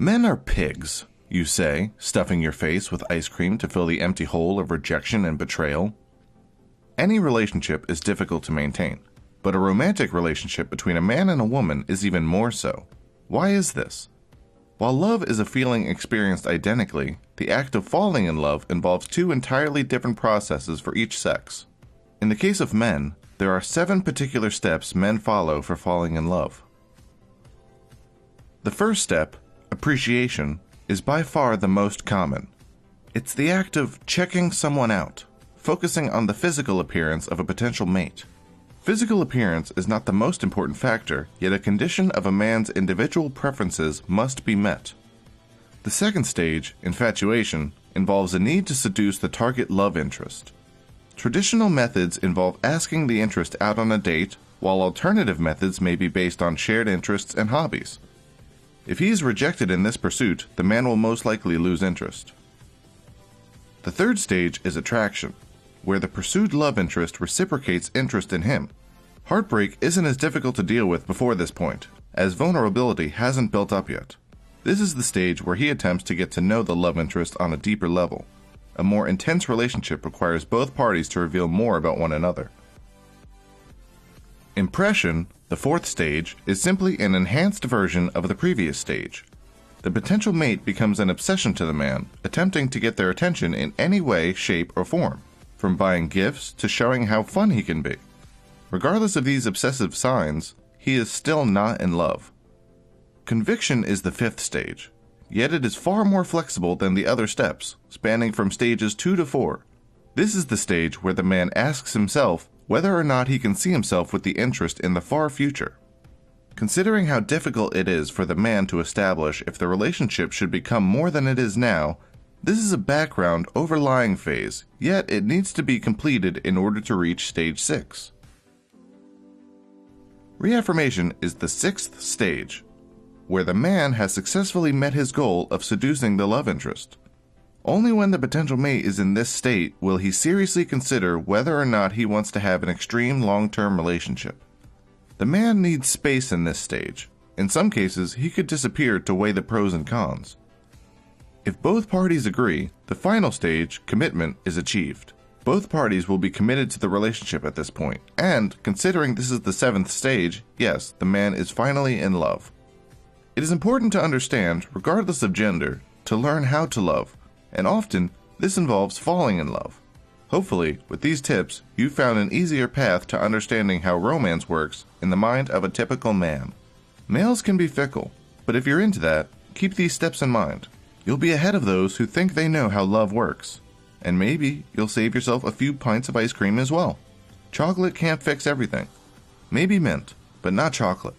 Men are pigs, you say, stuffing your face with ice cream to fill the empty hole of rejection and betrayal. Any relationship is difficult to maintain, but a romantic relationship between a man and a woman is even more so. Why is this? While love is a feeling experienced identically, the act of falling in love involves two entirely different processes for each sex. In the case of men, there are 7 particular steps men follow for falling in love. The first step, appreciation, is by far the most common. It's the act of checking someone out, focusing on the physical appearance of a potential mate. Physical appearance is not the most important factor, yet a condition of a man's individual preferences must be met. The second stage, infatuation, involves a need to seduce the target love interest. Traditional methods involve asking the interest out on a date, while alternative methods may be based on shared interests and hobbies. If he is rejected in this pursuit, the man will most likely lose interest. The third stage is attraction, where the pursued love interest reciprocates interest in him. Heartbreak isn't as difficult to deal with before this point, as vulnerability hasn't built up yet. This is the stage where he attempts to get to know the love interest on a deeper level. A more intense relationship requires both parties to reveal more about one another. Impression, the fourth stage, is simply an enhanced version of the previous stage. The potential mate becomes an obsession to the man, attempting to get their attention in any way, shape, or form, from buying gifts to showing how fun he can be. Regardless of these obsessive signs, he is still not in love. Conviction is the fifth stage, yet it is far more flexible than the other steps, spanning from stages 2 to 4. This is the stage where the man asks himself whether or not he can see himself with the interest in the far future. Considering how difficult it is for the man to establish if the relationship should become more than it is now, this is a background, overlying phase, yet it needs to be completed in order to reach stage 6. Reaffirmation is the sixth stage, where the man has successfully met his goal of seducing the love interest. Only when the potential mate is in this state will he seriously consider whether or not he wants to have an extreme long-term relationship. The man needs space in this stage. In some cases, he could disappear to weigh the pros and cons. If both parties agree, the final stage, commitment, is achieved. Both parties will be committed to the relationship at this point, and, considering this is the 7th stage, yes, the man is finally in love. It is important to understand, regardless of gender, to learn how to love, and often, this involves falling in love. Hopefully, with these tips, you've found an easier path to understanding how romance works in the mind of a typical man. Males can be fickle, but if you're into that, keep these steps in mind. You'll be ahead of those who think they know how love works. And maybe you'll save yourself a few pints of ice cream as well. Chocolate can't fix everything. Maybe mint, but not chocolate.